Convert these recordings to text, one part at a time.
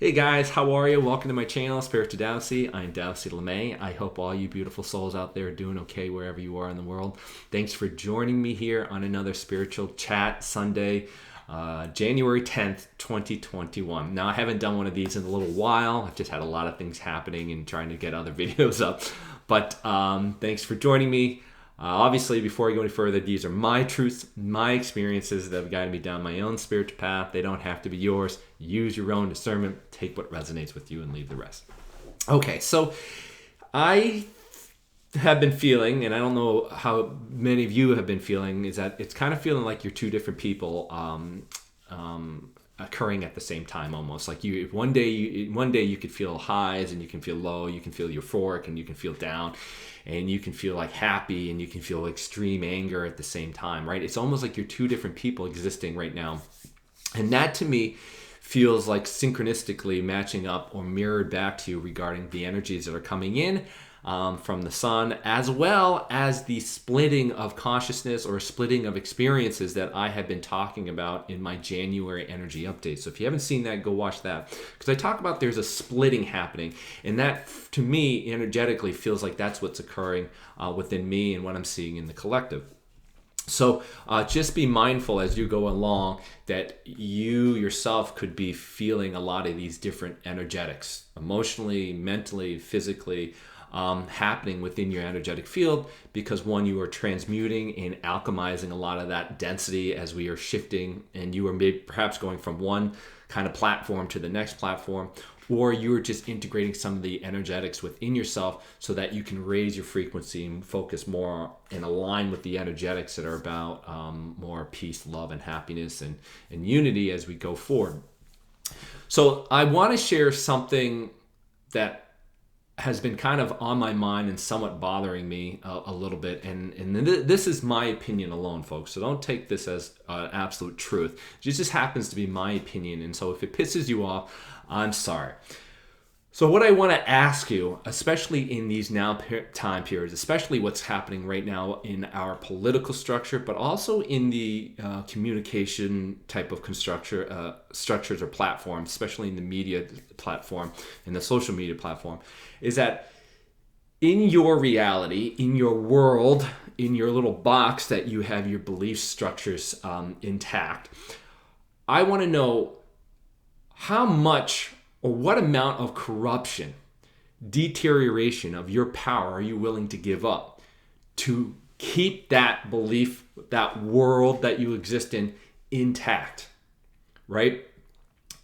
Hey guys, how are you? Welcome to my channel, Spirit to Dowsey. I'm Dowsey LeMay. I hope all you beautiful souls out there are doing okay wherever you are in the world. Thanks for joining me here on another Spiritual Chat Sunday, January 10th, 2021. Now, I haven't done one of these in a little while. I've just had a lot of things happening and trying to get other videos up. But thanks for joining me. Obviously, before I go any further, these are my truths, my experiences that have guided me down my own spiritual path. They don't have to be yours. Use your own discernment. Take what resonates with you and leave the rest. Okay, so I have been feeling, and I don't know how many of you have been feeling, is that it's kind of feeling like you're two different people occurring at the same time, almost like you. One day you could feel highs, and you can feel low. You can feel euphoric, and you can feel down. And you can feel like happy and you can feel extreme anger at the same time, right? It's almost like you're two different people existing right now. And that to me feels like synchronistically matching up or mirrored back to you regarding the energies that are coming in from the sun, as well as the splitting of consciousness or splitting of experiences that I have been talking about in my January energy update. So if you haven't seen that, go watch that, because I talk about there's a splitting happening, and that to me energetically feels like that's what's occurring within me and what I'm seeing in the collective. So just be mindful as you go along that you yourself could be feeling a lot of these different energetics, emotionally, mentally, physically, happening within your energetic field, because one, you are transmuting and alchemizing a lot of that density as we are shifting, and you are maybe perhaps going from one kind of platform to the next platform, or you're just integrating some of the energetics within yourself so that you can raise your frequency and focus more and align with the energetics that are about more peace, love, and happiness and unity as we go forward. So I want to share something that has been kind of on my mind and somewhat bothering me a little bit. And this is my opinion alone, folks. So don't take this as absolute truth. It just happens to be my opinion. And so if it pisses you off, I'm sorry. So what I want to ask you, especially in these now time periods, especially what's happening right now in our political structure, but also in the communication type of structures or platforms, especially in the media platform and the social media platform, is that in your reality, in your world, in your little box that you have your belief structures intact, I want to know how much or what amount of corruption, deterioration of your power are you willing to give up to keep that belief, that world that you exist in, intact, right?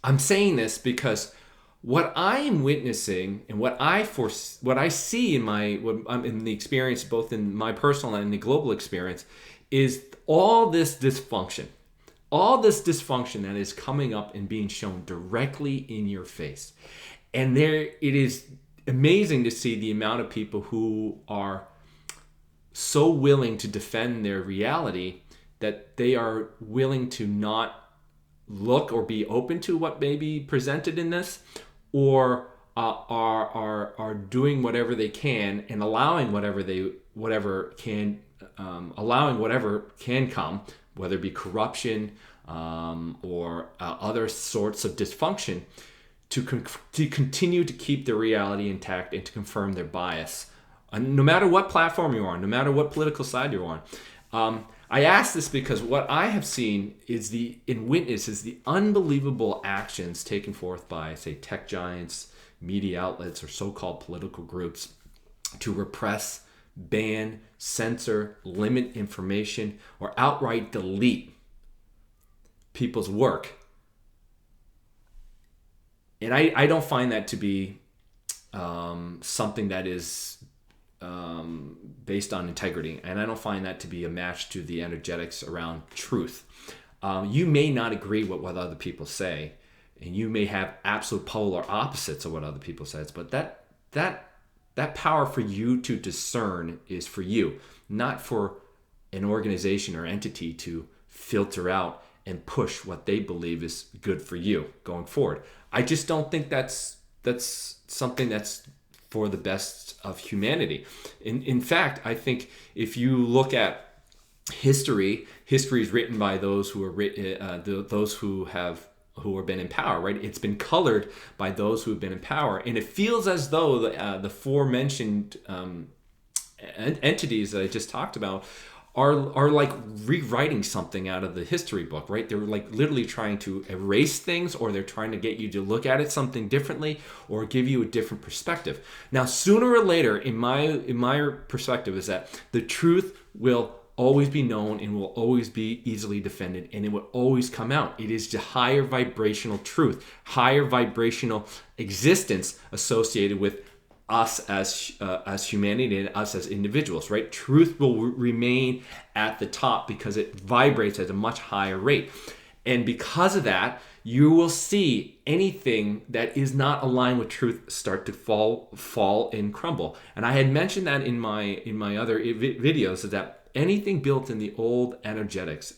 I'm saying this because what I am witnessing and what I see in the experience, both in my personal and in the global experience, is all this dysfunction. All this dysfunction that is coming up and being shown directly in your face. And it is amazing to see the amount of people who are so willing to defend their reality that they are willing to not look or be open to what may be presented in this, or are doing whatever they can and allowing whatever can come, whether it be corruption or other sorts of dysfunction, to continue to keep their reality intact and to confirm their bias, no matter what platform you're on, no matter what political side you're on. I ask this because what I have seen is the unbelievable actions taken forth by, say, tech giants, media outlets, or so-called political groups to repress, ban, censor, limit information, or outright delete people's work. And I don't find that to be something that is based on integrity, and I don't find that to be a match to the energetics around truth. You may not agree with what other people say, and you may have absolute polar opposites of what other people say, but that power for you to discern is for you, not for an organization or entity to filter out and push what they believe is good for you going forward. I just don't think that's something that's for the best of humanity. In fact, I think if you look at history is written by those who have who have been in power, right? It's been colored by those who have been in power. And it feels as though the aforementioned entities that I just talked about are like rewriting something out of the history book, right? They're like literally trying to erase things, or they're trying to get you to look at it something differently, or give you a different perspective. Now, sooner or later, in my perspective, is that the truth will always be known and will always be easily defended, and it will always come out. It is the higher vibrational truth, higher vibrational existence associated with us as humanity and us as individuals, right? Truth will remain at the top because it vibrates at a much higher rate. And because of that, you will see anything that is not aligned with truth start to fall and crumble. And I had mentioned that in my other videos, is that anything built in the old energetics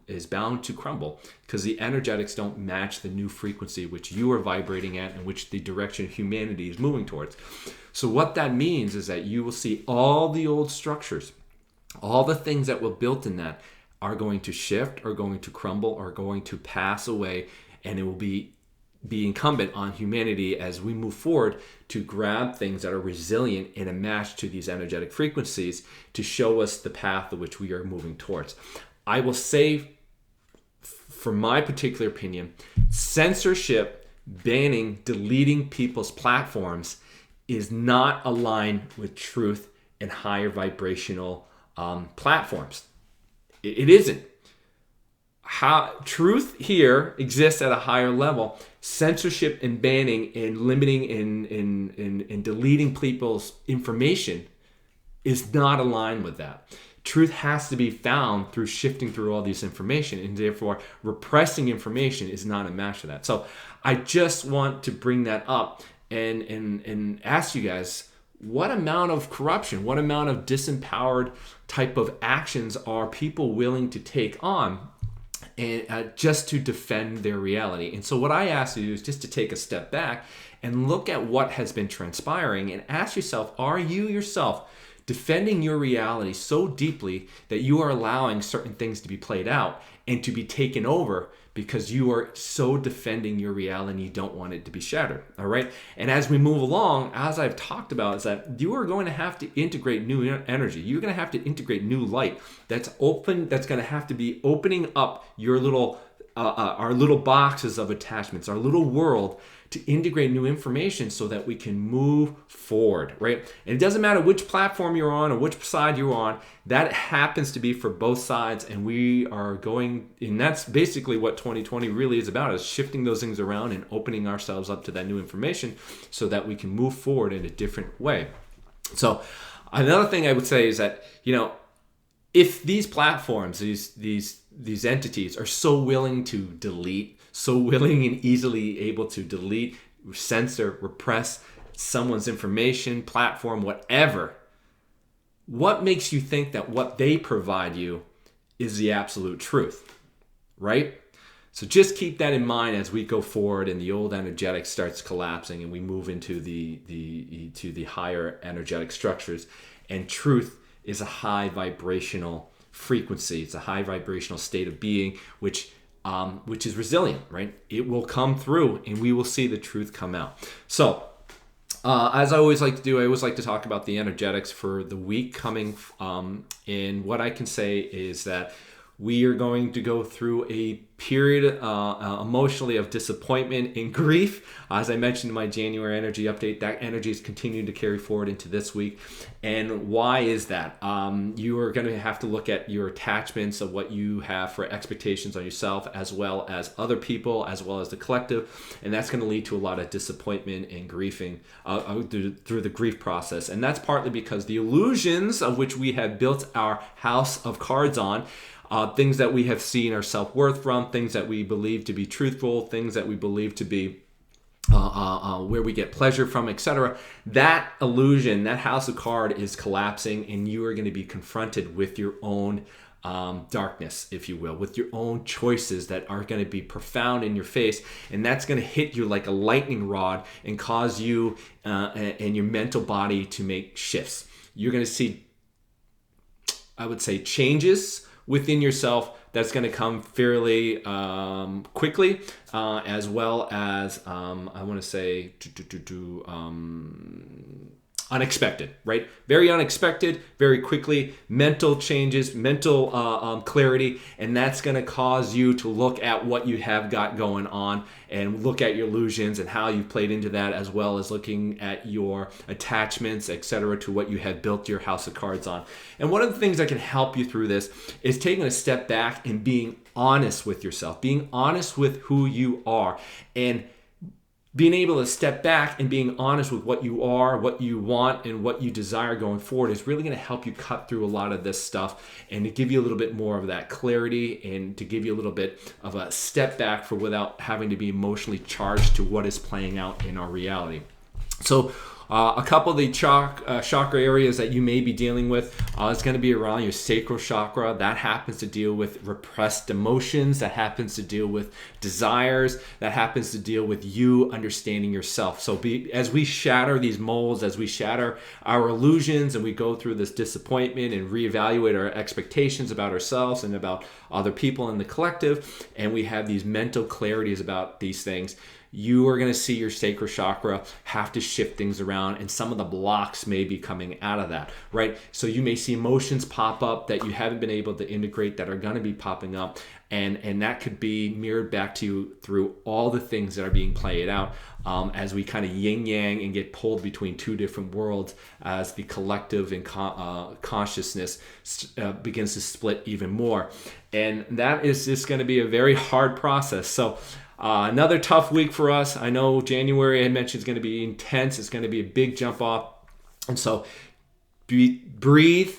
is bound to crumble, because the energetics don't match the new frequency which you are vibrating at and which the direction of humanity is moving towards. So what that means is that you will see all the old structures, all the things that were built in that are going to shift, are going to crumble, are going to pass away, and it will be incumbent on humanity as we move forward to grab things that are resilient and a match to these energetic frequencies to show us the path of which we are moving towards. I will say, from my particular opinion, censorship, banning, deleting people's platforms is not aligned with truth and higher vibrational platforms. It isn't. Truth here exists at a higher level. Censorship and banning and limiting and deleting people's information is not aligned with that. Truth has to be found through shifting through all this information, and therefore repressing information is not a match to that. So I just want to bring that up and ask you guys, what amount of corruption, what amount of disempowered type of actions are people willing to take on and just to defend their reality? And so what I ask you is just to take a step back and look at what has been transpiring and ask yourself, are you yourself defending your reality so deeply that you are allowing certain things to be played out and to be taken over because you are so defending your reality and you don't want it to be shattered? All right. And as we move along, as I've talked about, is that you are going to have to integrate new energy. You're going to have to integrate new light that's open, that's going to have to be opening up your little our little boxes of attachments, our little world, to integrate new information so that we can move forward, right? And it doesn't matter which platform you're on or which side you're on, that happens to be for both sides. And we are going, and that's basically what 2020 really is about, is shifting those things around and opening ourselves up to that new information so that we can move forward in a different way. So another thing I would say is that, if these platforms, these entities are so willing to delete, so willing and easily able to delete, censor, repress someone's information, platform, whatever, what makes you think that what they provide you is the absolute truth, right? So just keep that in mind as we go forward and the old energetic starts collapsing and we move into the higher energetic structures. And truth is a high vibrational frequency. It's a high vibrational state of being, which is resilient, right? It will come through and we will see the truth come out. So as I always like to do, I always like to talk about the energetics for the week coming. And what I can say is that we are going to go through a period emotionally of disappointment and grief. As I mentioned in my January energy update, that energy is continuing to carry forward into this week. And why is that? You are going to have to look at your attachments of what you have for expectations on yourself, as well as other people, as well as the collective. And that's going to lead to a lot of disappointment and grieving through the grief process. And that's partly because the illusions of which we have built our house of cards on, things that we have seen our self-worth from, things that we believe to be truthful, things that we believe to be where we get pleasure from, etc. That illusion, that house of card is collapsing, and you are going to be confronted with your own darkness, if you will, with your own choices that are going to be profound in your face, and that's going to hit you like a lightning rod and cause you and your mental body to make shifts. You're going to see, I would say, changes within yourself that's going to come fairly quickly, as well as I want to say unexpected, right? Very unexpected, very quickly, mental changes, mental clarity, and that's going to cause you to look at what you have got going on and look at your illusions and how you've played into that, as well as looking at your attachments, etc., to what you have built your house of cards on. And one of the things that can help you through this is taking a step back and being honest with yourself, being honest with who you are, and being able to step back and being honest with what you are, what you want, and what you desire going forward is really going to help you cut through a lot of this stuff and to give you a little bit more of that clarity and to give you a little bit of a step back for without having to be emotionally charged to what is playing out in our reality. So a couple of the chakra areas that you may be dealing with is going to be around your sacral chakra. That happens to deal with repressed emotions. That happens to deal with desires. That happens to deal with you understanding yourself. So as we shatter these molds, as we shatter our illusions, and we go through this disappointment and reevaluate our expectations about ourselves and about other people in the collective, and we have these mental clarities about these things, you are going to see your sacral chakra have to shift things around, and some of the blocks may be coming out of that, right? So you may see emotions pop up that you haven't been able to integrate that are going to be popping up, and that could be mirrored back to you through all the things that are being played out as we kind of yin yang and get pulled between two different worlds as the collective and consciousness begins to split even more. And that is just going to be a very hard process. So another tough week for us. I know January, I mentioned, is going to be intense. It's going to be a big jump off. And so breathe,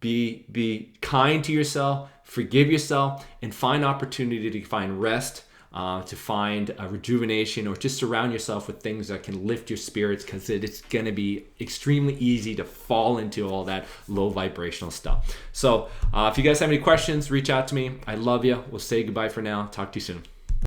be kind to yourself, forgive yourself, and find opportunity to find rest, to find rejuvenation, or just surround yourself with things that can lift your spirits, because it's going to be extremely easy to fall into all that low vibrational stuff. So if you guys have any questions, reach out to me. I love you. We'll say goodbye for now. Talk to you soon.